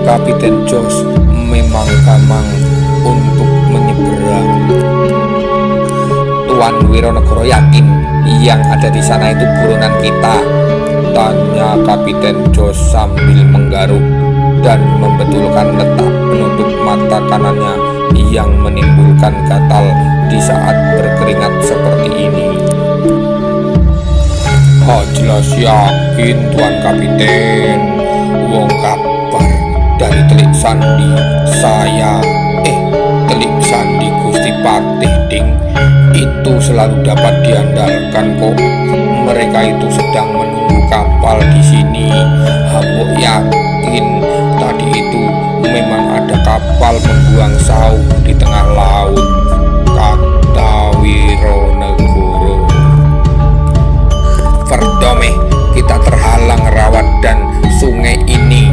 Kapiten Jos memang gamang untuk menyeberang. Tuan Wironegoro yakin yang ada di sana itu buronan kita? Tanya Kapiten Jos sambil menggaruk dan membetulkan letak penutup mata kanannya yang menimbulkan gatal di saat berkeringat seperti ini. Jelas yakin Tuan Kapiten. Wong kabar dari Telik Sandi saya Telik Sandi Gusti Patih Ding itu selalu dapat diandalkan kok. Mereka itu sedang menunggu kapal di sini. Hambuk yakin tadi itu memang ada kapal membuang sauk di tengah laut, kata Wironegoro. Verdomeh, kita terhalang rawat dan sungai ini.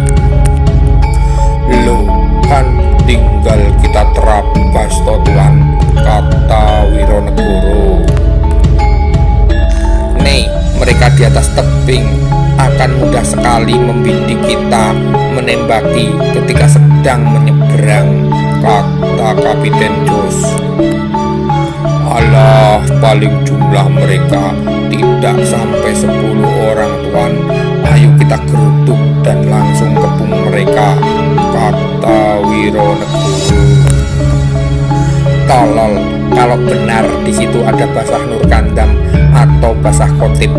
Loh, kan tinggal kita terabas toh Tuan, kata Wironegoro. Nih, mereka di atas tebing akan mudah sekali membidik kita, menembaki ketika sedang menyeberang, kata Kapiten Jos. Alah, paling jumlah mereka tidak sampai 10 orang Tuan. Ayo kita geruduk dan langsung kepung mereka, kata Wironegoro. Tolol, kalau benar di situ ada Basah Nurkandam atau Basah Kotip,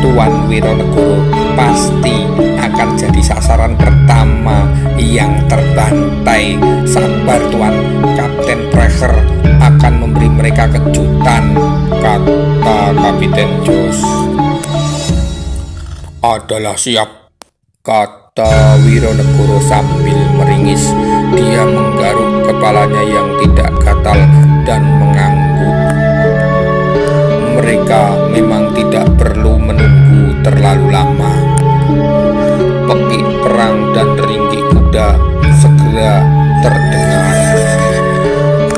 Tuan Wironegoro pasti akan jadi sasaran pertama yang terbantai. Sabar Tuan, Kapten Precher akan memberi mereka kejutan, kata Kapiten Jos. Adalah siap, kata Wironegoro sambil meringis. Dia menggaruk kepalanya yang tidak gatal dan mengangguk. Mereka memang tidak perlu menunggu terlalu lama. Pekik perang dan ringgik kuda segera terdengar.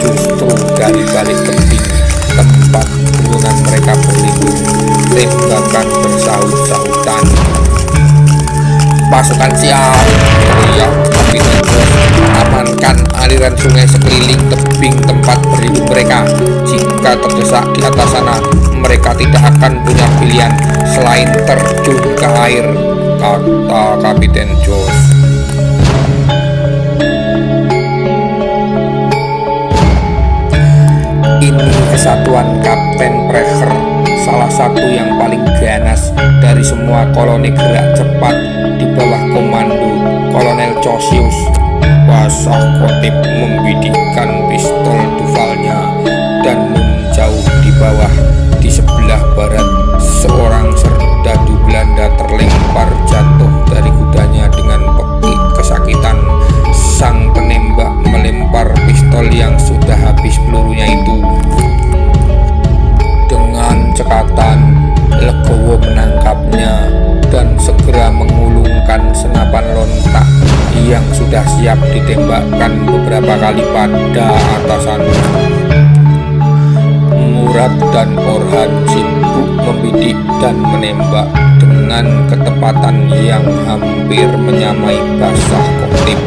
Justru dari balik tebing tempat buronan mereka berlindung, tembakan bersaut-sautan. Pasukan siap, teriak Kapiten Jos. Amankan aliran sungai sekeliling tebing tempat berlindung mereka. Jika terdesak di atas sana, mereka tidak akan punya pilihan selain terjun ke air, kata Kapiten Jos. Ini kesatuan Kapten Precher, salah satu yang paling ganas dari semua koloni gerak cepat di bawah komando Kolonel Chosius. Basah Kotip membidikkan pistol duvalnya dan menjauh di bawah. Di sebelah barat, seorang serdadu Belanda terlempar jatuh dari kudanya dengan pekik kesakitan. Sang penembak melempar pistol yang sudah habis pelurunya itu. Dengan cekatan, Legowo menangkapnya dan segera mengulungkan senapan lontak yang sudah siap ditembakkan beberapa kali pada atasannya. Murad dan Orhan sibuk membidik dan menembak dengan ketepatan yang hampir menyamai Basah Kotip.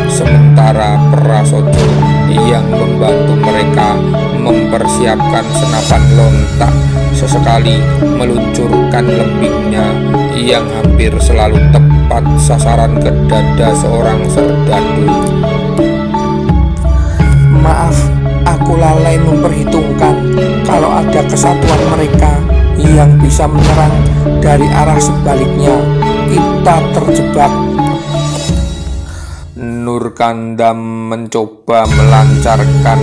Sementara Prasojo yang membantu mereka mempersiapkan senapan lontak sesekali meluncurkan lembingnya yang hampir selalu tepat sasaran ke dada seorang serdadu. Maaf, aku lalai memperhitungkan kalau ada kesatuan mereka yang bisa menyerang dari arah sebaliknya. Kita terjebak. Nurkandam mencoba melancarkan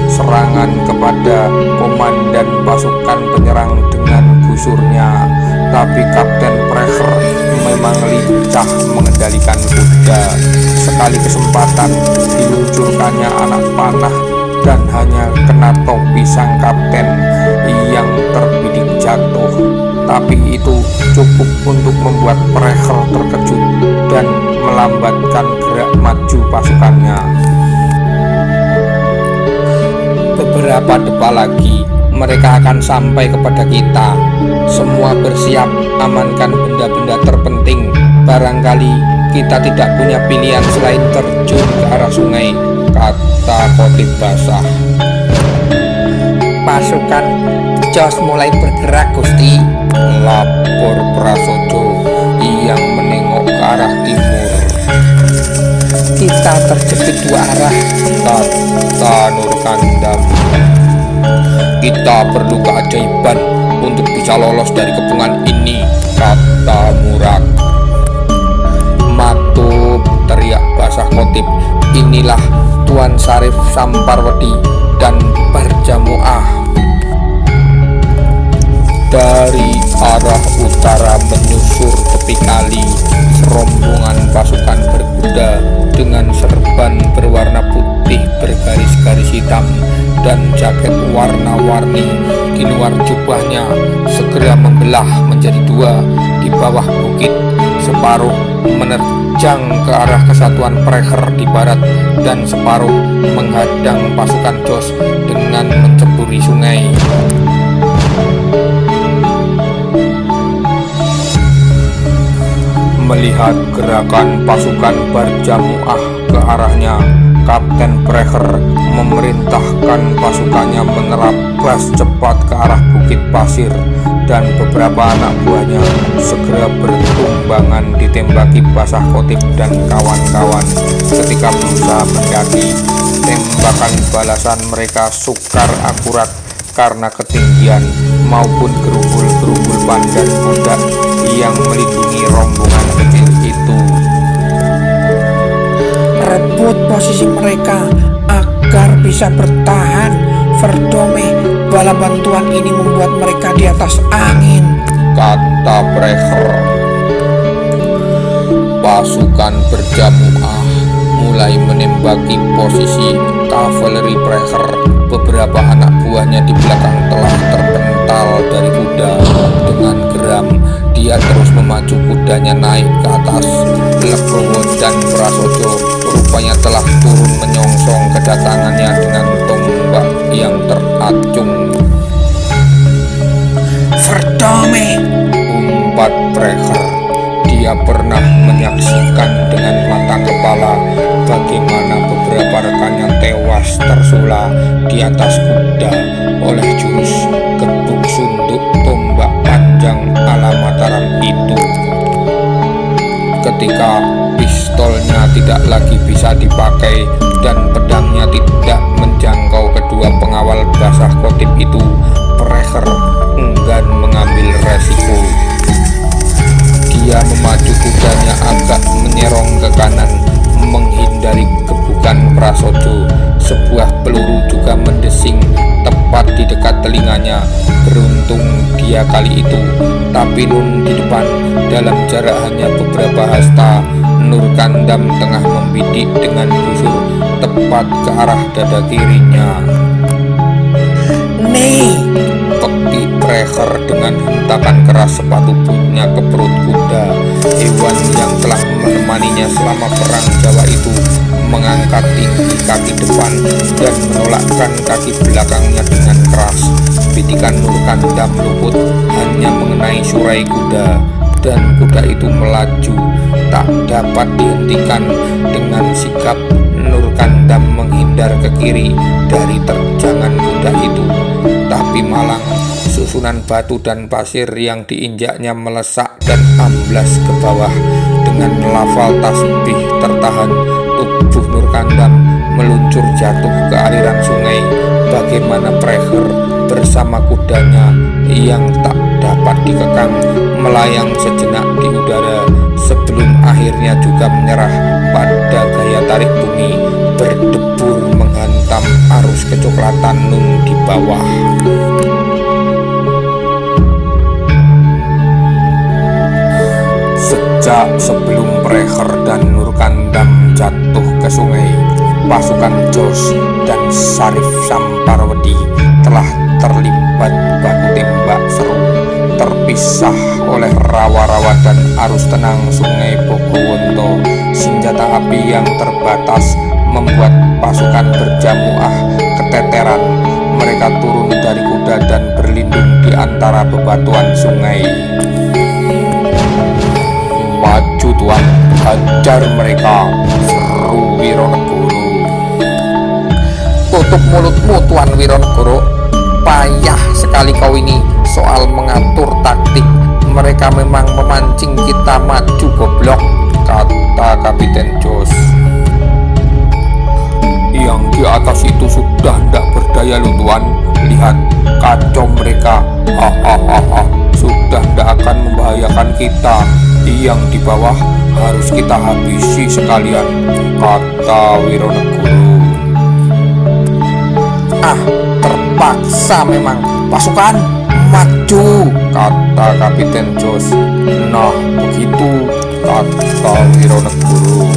serangan kepada komandan pasukan penyerang dengan gusurnya, tapi Kapten Precher memang lincah mengendalikan kuda. Sekali kesempatan diluncurkannya anak panah dan hanya kena topi sang kapten yang terbidik jatuh. Tapi itu cukup untuk membuat Precher terkejut dan melambatkan gerak maju pasukannya. Beberapa depa lagi mereka akan sampai kepada kita. Semua bersiap, amankan benda-benda terpenting. Barangkali kita tidak punya pilihan selain terjun ke arah sungai, kata Kotip basah. Pasukan Jos mulai bergerak, Gusti, lapor Prasojo yang menengok ke arah timur. Kita terjepit dua arah, kata Nurkandam. Kita perlu keajaiban untuk bisa lolos dari kepungan ini, kata Murak. Matub, teriak basah Kotip. Inilah Tuan Sarif Samparwedi dan Barjamuah. Dari arah utara menyusur tepi kali rombongan pasukan berkuda dengan serban berwarna putih bergaris-garis hitam dan jaket warna-warni di luar jubahnya segera membelah menjadi dua di bawah bukit. Separuh menerjang ke arah kesatuan Precher di barat dan separuh menghadang pasukan Jos dengan menceburi sungai. Melihat gerakan pasukan Barjamuah ke arahnya, Kapten Precher memerintahkan pasukannya menerabas cepat ke arah bukit pasir, dan beberapa anak buahnya segera bertumbangan ditembaki basah Kotip dan kawan-kawan. Ketika berusaha mendaki, tembakan balasan mereka sukar akurat karena ketinggian maupun gerumbul-gerumbul pandan budak yang melindungi rombongan kecil itu. Rebut posisi mereka agar bisa bertahan, Verdome. Bala bantuan ini membuat mereka di atas angin, kata Precher. Pasukan Barjamuah mulai menembaki posisi kavaleri Precher. Beberapa anak buahnya di belakang telah terpental dari kuda. Dengan geram dia terus memacu kudanya naik ke atas. Legowo dan Prasojo rupanya telah turun menyongsong kedatangannya dengan tombak yang teracung. Verdome, umpat Precher. Dia pernah menyaksikan dengan mata kepala bagaimana beberapa rekannya tewas tersula di atas kuda oleh jurus gebuk sunduk tombak panjang ala Mataram itu. Ketika pistolnya tidak lagi bisa dipakai dan pedangnya tidak menjangkau kedua pengawal basah Kotip itu, Precher enggan mengambil resiko. Dia memacu kudanya agak menyerong ke kanan menghindari gebukan Prasojo. Sebuah peluru juga mendesing tepat di dekat telinganya. Beruntung dia kali itu, tapi nun di depan dalam jarak hanya beberapa hasta. Nurkandam tengah membidik dengan busur tepat ke arah dada kirinya. Nih, Pekik Precher dengan hentakan keras sepatu bootnya ke perut kuda. Hewan yang telah menemaninya selama perang Jawa itu mengangkat tinggi kaki depan dan menolakkan kaki belakangnya dengan keras. Bidikan Nurkandam luput hanya mengenai surai kuda, dan kuda itu melaju tak dapat dihentikan. Dengan sigap Nurkandam menghindar ke kiri dari terjangan kuda itu, tapi malang susunan batu dan pasir yang diinjaknya melesak dan amblas ke bawah. Dengan lafal tasbih tertahan, tubuh Nurkandam meluncur jatuh ke aliran sungai. Bagaimana Precher bersama kudanya yang tak dapat dikekang melayang sejenak di udara sebelum akhirnya juga menyerah pada gaya tarik bumi, berdebur menghantam arus kecoklatan nun di bawah. Sejak sebelum Precher dan Nurkandam jatuh ke sungai, pasukan Jos dan Sarif Samparwedi telah terlibat baku tembak seru, terpisah oleh rawa-rawa dan arus tenang sungai Bogowonto. Senjata api yang terbatas membuat pasukan Barjamuah keteteran. Mereka turun dari kuda dan berlindung di antara bebatuan sungai. Maju Tuan, hajar! Hajar mereka, seru Wironegoro. Tutup mulutmu Tuan Wironegoro, payah sekali kau ini soal mengatur taktik. Mereka memang memancing kita maju goblok, kata Kapiten Jos. Yang di atas itu sudah tidak berdaya lu Tuan, lihat kacau mereka, hahaha, sudah tidak akan membahayakan kita. Yang di bawah harus kita habisi sekalian, kata Wironegoro. Terpaksa memang, pasukan maju, kata Kapiten Jos. Nah begitu, kata Wironegoro.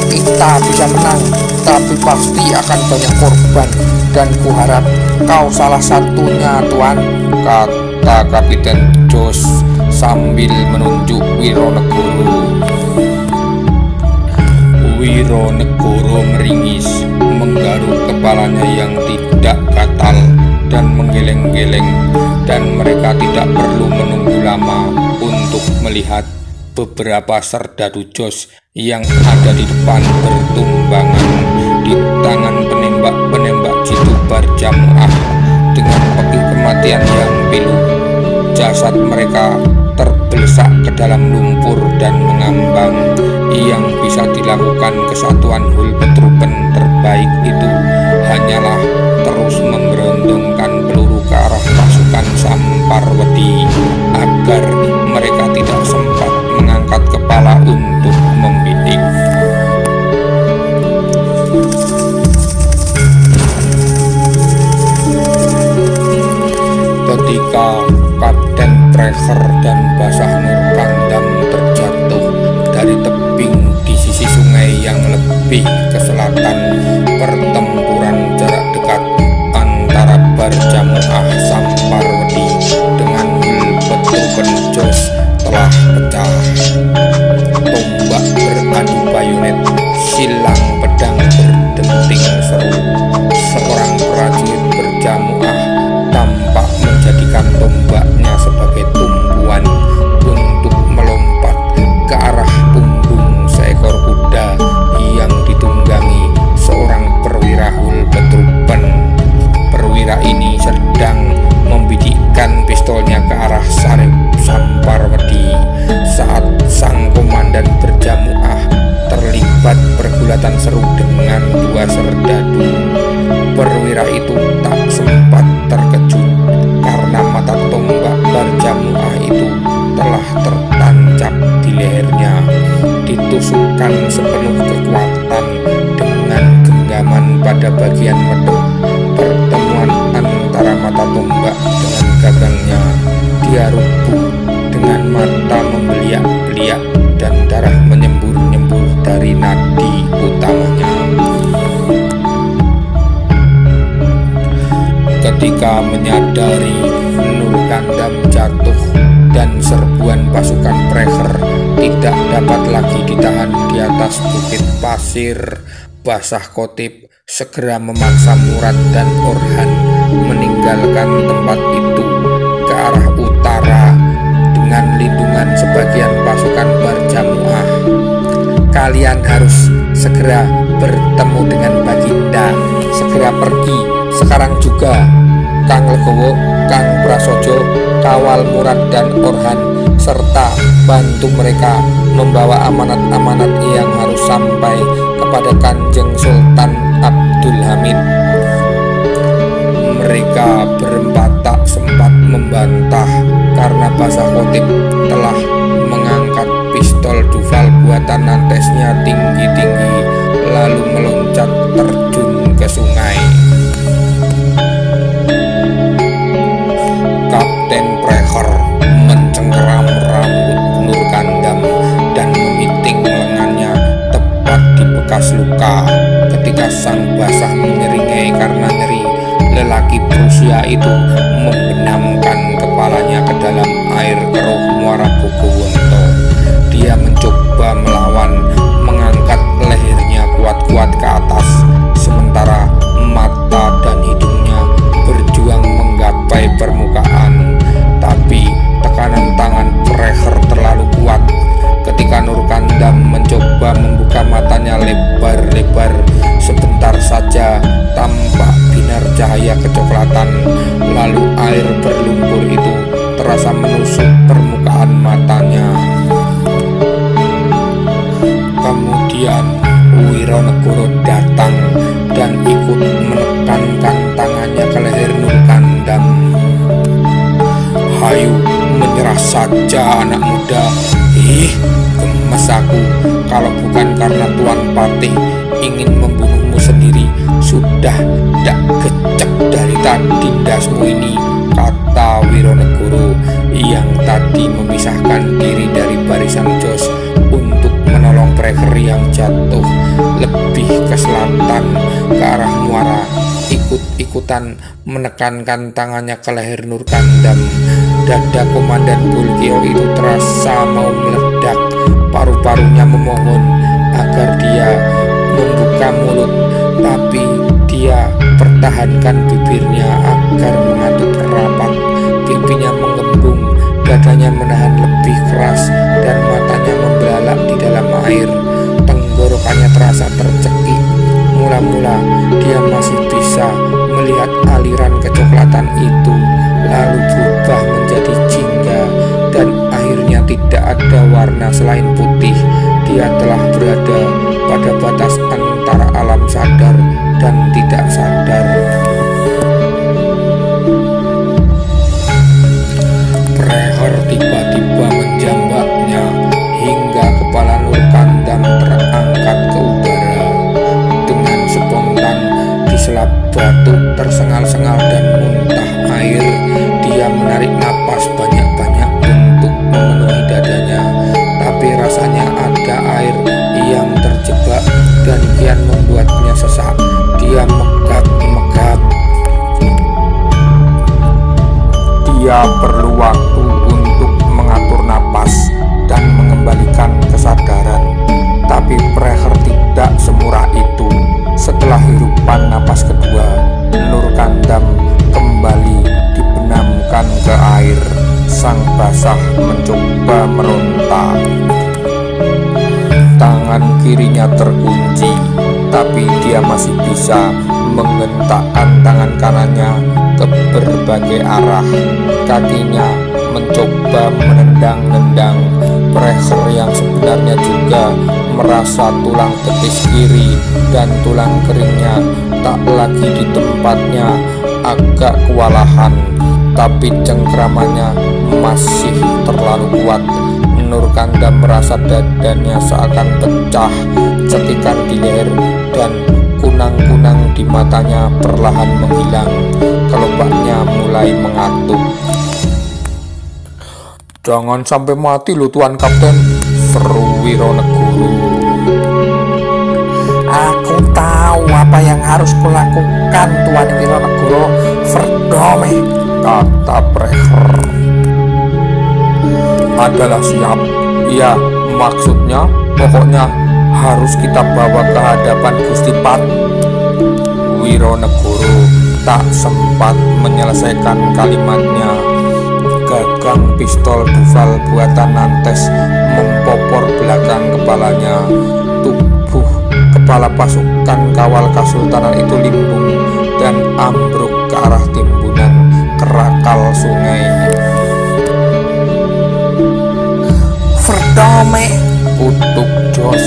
Kita bisa menang, tapi pasti akan banyak korban, dan kuharap kau salah satunya Tuan, kata Kapiten Jos sambil menunjuk Wironegoro. Wironegoro meringis, menggaruk kepalanya yang tidak gatal dan menggeleng-geleng, dan mereka tidak perlu menunggu lama untuk melihat beberapa serdadu Jos yang ada di depan bertumbangan di tangan penembak-penembak jitu Barjamuah dengan pegi kematian yang pilu. Jasad mereka terbelesak ke dalam lumpur dan mengambang. Yang bisa dilakukan kesatuan Hulpetruppen terbaik itu hanyalah terus memberondongkan peluru ke arah pasukan Samparwedi agar mereka tidak sempat mengangkat kepala untuk membidik. Ketika Kapten Precher dan Basah Nurkandam terjatuh dari tebing di sisi sungai yang lebih ke selatan, pertempuran jarak dekat antara Barjamuah Samparwedi dengan Hulpetruppen Jos telah pecah. Tombak beradu bayonet, silang pedang berdenting seru. Seorang prajurit Barjamuah tampak menjadikan tombaknya sebagai tumpuan untuk melompat ke arah punggung seekor kuda yang ditunggangi seorang perwira Hulpetruppen. Perwira ini sedang membidikkan pistolnya ke arah sarip Samparwedi saat sang komandan Barjamuah terlibat pergulatan seru dengan dua serdadu. Perwira itu tak sempat terkejut karena mata tombak Barjamuah itu telah tertancap di lehernya, ditusukkan sepenuh kekuatan dengan genggaman pada bagian medok. Pertemuan antara mata tombak dengan gagangnya, dia rubuh dengan mata membeliak-beliak dan darah menyembur-nyembur dari nadi utamanya. Ketika menyadari Nurkandam jatuh dan serbuan pasukan Precher tidak dapat lagi ditahan di atas bukit pasir, Basah Kotip segera memaksa Murad dan Orhan meninggalkan tempat itu ke arah utara dengan lindungan sebagian pasukan Barjamuah. Kalian harus segera bertemu dengan Baginda, segera pergi sekarang juga. Kang Legowo, Kang Prasojo, kawal Murad dan Orhan serta bantu mereka membawa amanat-amanat yang harus sampai kepada Kanjeng Sultan Abdul Hamid. Mereka berempat tak sempat membantah karena Basah Kotip telah mengangkat pistol Duval buatan Nantesnya tinggi-tinggi lalu meloncat terjun ke sungai. Kapten Precher mencengkeram rambut Nurkandam dan memiting lengannya tepat di bekas luka. Ketika sang Basah menyeringai karena nyeri, lelaki Prusia itu membenamkan kepalanya ke dalam air keruh Muara Bogowonto. Dia mencoba melawan, mengangkat lehernya kuat-kuat ke atas, sementara mata dan hidungnya berjuang menggapai permukaan. Tapi tekanan tangan Precher terlalu kuat. Ketika Nurkandam saja anak muda. Gemes aku. Kalau bukan karena Tuan Patih ingin membunuhmu sendiri, sudah tidak gecek dari tadi ndasmu ini, kata Wironegoro yang tadi memisahkan diri dari barisan Jos untuk menolong preker yang jatuh lebih ke selatan, ke arah muara. Ikut-ikutan menekankan tangannya ke leher Nurkandam. Dada Komandan Bulkio itu terasa mau meledak. Paru-parunya memohon agar dia membuka mulut, tapi dia pertahankan bibirnya agar mengatut rapat. Pipinya mengembung, dadanya menahan lebih keras, dan matanya membelalak di dalam air. Tenggorokannya terasa tercekik. Mula-mula dia masih bisa melihat aliran kecoklatan itu, lalu berubah menjadi jingga, dan akhirnya tidak ada warna selain putih. Dia telah berada pada batas antara alam sadar dan tidak sadar. Preher tiba-tiba menjambaknya hingga kepala Nurkandam terangkat ke udara. Dengan spontan diselap batu tersengal-sengal dan muntah air, dia menarik napas banyak-banyak untuk memenuhi dadanya. Tapi rasanya ada air yang terjebak dan kian membuatnya sesak. Dia megap-megap. Dia perlu waktu untuk mengatur napas dan mengembalikan kesadaran. Tapi Preher tidak semurah itu. Setelah hirupan napas kedua, Nurkandam kembali dibenamkan ke air. Sang basah mencoba meronta. Tangan kirinya terkunci, tapi dia masih bisa menghentakkan tangan kanannya ke berbagai arah. Kakinya mencoba menendang-nendang. Preher yang sebenarnya juga merasa tulang betis kiri dan tulang keringnya tak lagi di tempatnya, agak kewalahan, tapi cengkramannya masih terlalu kuat. Nurkandam merasa dadanya seakan pecah. Cekikan di leher dan kunang-kunang di matanya perlahan menghilang. Kelopaknya mulai mengatuk. "Jangan sampai mati loh Tuan Kapten," seru Wironegoro. Aku tahu apa yang harus kulakukan, Tuan Wironegoro. Verdome, kata Preher. "Adalah siap. Ya, maksudnya pokoknya harus kita bawa ke hadapan Gusti Pat." Wironegoro tak sempat menyelesaikan kalimatnya. Gagang pistol Duval buatan Nantes mempopor belakang kepalanya. Tubuh kepala pasukan kawal Kesultanan itu limbung dan ambruk ke arah timbunan kerakal sungai. Verdome, kutuk Jos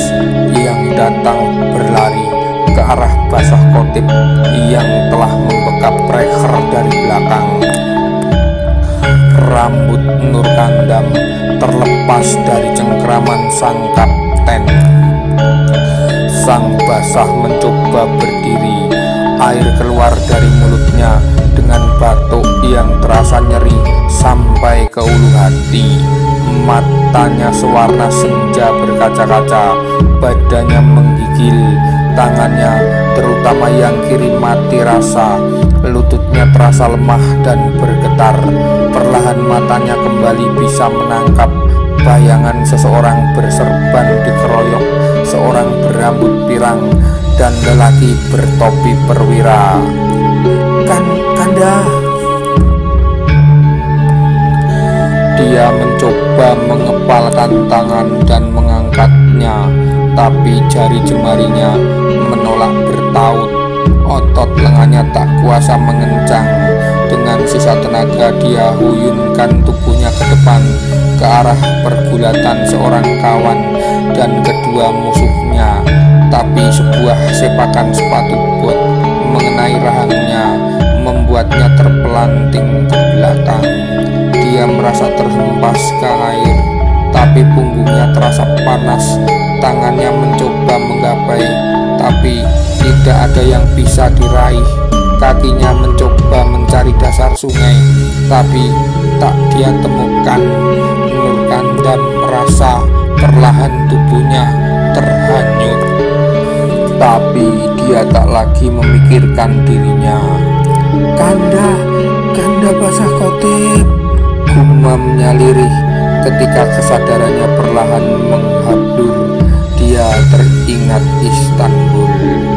yang datang berlari ke arah basah Kotip yang telah membekap Preher dari belakang. Rambut Nurkandam terlepas dari cengkraman sang kapten. Sang basah mencoba berdiri. Air keluar dari mulutnya dengan batuk yang terasa nyeri sampai ke ulu hati. Matanya sewarna senja berkaca-kaca, badannya menggigil, tangannya terutama yang kiri mati rasa. Lututnya terasa lemah dan bergetar. Perlahan matanya kembali bisa menangkap bayangan seseorang berserban dikeroyok, seorang berambut pirang, dan lelaki bertopi perwira. Kanda. Dia mencoba mengepalkan tangan dan mengangkatnya, tapi jari jemarinya menolak bertaut. Otot lengannya tak kuasa mengencang. Dengan sisa tenaga dia huyunkan tubuhnya ke depan, ke arah pergulatan seorang kawan dan kedua musuhnya. Tapi sebuah sepakan sepatu bot mengenai rahangnya, membuatnya terpelanting ke belakang. Dia merasa terhempas ke air, tapi punggungnya terasa panas. Tangannya mencoba menggapai, tapi tidak ada yang bisa diraih. Kakinya mencoba mencari dasar sungai, tapi tak dia temukan. Nur Kandam merasa perlahan tubuhnya terhanyut, tapi dia tak lagi memikirkan dirinya. Kanda basah Khotib, Gumamnya lirih ketika kesadarannya perlahan menghadur. Dia teringat Istanbul.